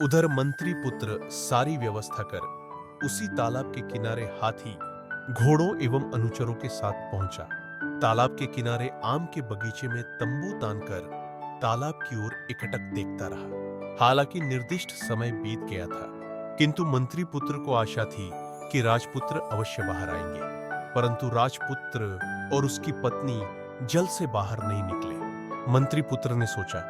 उधर मंत्री पुत्र सारी व्यवस्था कर उसी तालाब के किनारे हाथी, घोड़ों एवं अनुचरों के साथ पहुंचा। तालाब के किनारे आम के बगीचे में तंबू तानकर तालाब की ओर एकटक देखता रहा। हालांकि निर्दिष्ट समय बीत गया था, किंतु मंत्री पुत्र को आशा थी कि राजपुत्र अवश्य बाहर आएंगे, परंतु राजपुत्र और उसकी पत्नी जल से बाहर नहीं निकले। मंत्री पुत्र ने सोचा,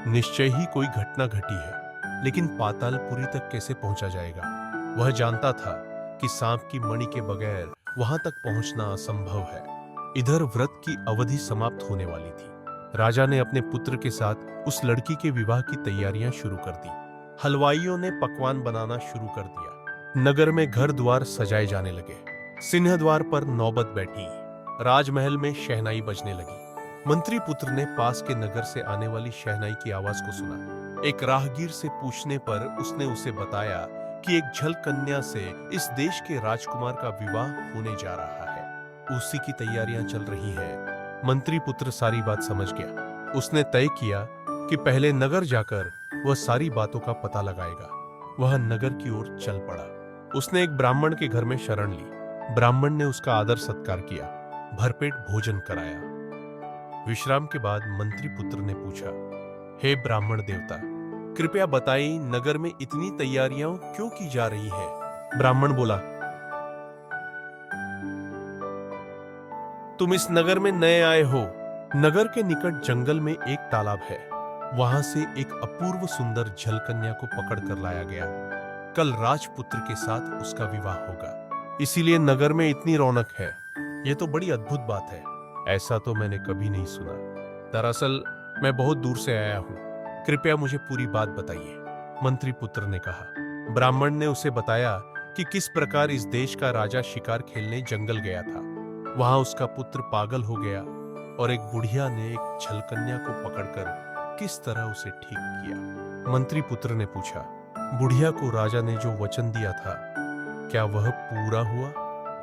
निश्चय ही कोई घटना घटी है, लेकिन पातालपुरी तक कैसे पहुंचा जाएगा। वह जानता था कि सांप की मणि के बगैर वहां तक पहुंचना असंभव है। इधर व्रत की अवधि समाप्त होने वाली थी। राजा ने अपने पुत्र के साथ उस लड़की के विवाह की तैयारियां शुरू कर दी। हलवाइयों ने पकवान बनाना शुरू कर दिया। नगर में घर द्वार सजाए जाने लगे। सिंह द्वार पर नौबत बैठी। राजमहल में शहनाई बजने लगी। मंत्री पुत्र ने पास के नगर से आने वाली शहनाई की आवाज को सुना। एक राहगीर से पूछने पर उसने उसे बताया कि एक झल कन्या से इस देश के राजकुमार का विवाह होने जा रहा है। उसी की तैयारियां चल रही है। मंत्री पुत्र सारी बात समझ गया। उसने तय किया कि पहले नगर जाकर वह सारी बातों का पता लगाएगा। वह नगर की ओर चल पड़ा। उसने एक ब्राह्मण के घर में शरण ली। ब्राह्मण ने उसका आदर सत्कार किया, भरपेट भोजन कराया। विश्राम के बाद मंत्री पुत्र ने पूछा, हे ब्राह्मण देवता, कृपया बताइए, नगर में इतनी तैयारियां क्यों की जा रही है? ब्राह्मण बोला, तुम इस नगर में नए आए हो। नगर के निकट जंगल में एक तालाब है। वहां से एक अपूर्व सुंदर जलकन्या को पकड़ कर लाया गया। कल राजपुत्र के साथ उसका विवाह होगा, इसीलिए नगर में इतनी रौनक है। यह तो बड़ी अद्भुत बात है। ऐसा तो मैंने कभी नहीं सुना। दरअसल मैं बहुत दूर से आया हूं। कृपया मुझे पूरी बात बताइए, मंत्री पुत्र ने कहा। ब्राह्मण ने उसे बताया कि किस प्रकार इस देश का राजा शिकार खेलने जंगल गया था। वहां उसका पुत्र पागल हो गया और एक बुढ़िया ने एक छलकन्या को पकड़कर किस तरह उसे ठीक किया। मंत्री पुत्र ने पूछा, बुढ़िया को राजा ने जो वचन दिया था, क्या वह पूरा हुआ?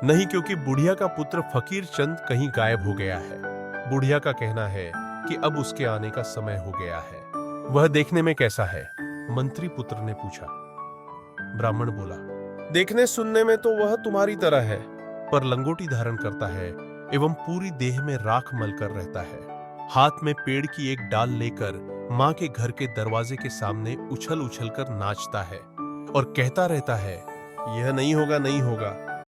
नहीं, क्योंकि बुढ़िया का पुत्र फकीर चंद कहीं गायब हो गया है। बुढ़िया का कहना है कि अब उसके आने का समय हो गया है। वह देखने में कैसा है? मंत्री पुत्र ने पूछा। ब्राह्मण बोला, देखने सुनने में तो वह तुम्हारी तरह है, पर लंगोटी धारण करता है एवं पूरी देह में राख मलकर रहता है। हाथ में पेड़ की एक डाल लेकर मां के घर के दरवाजे के सामने उछल उछल कर नाचता है और कहता रहता है, यह नहीं होगा, नहीं होगा।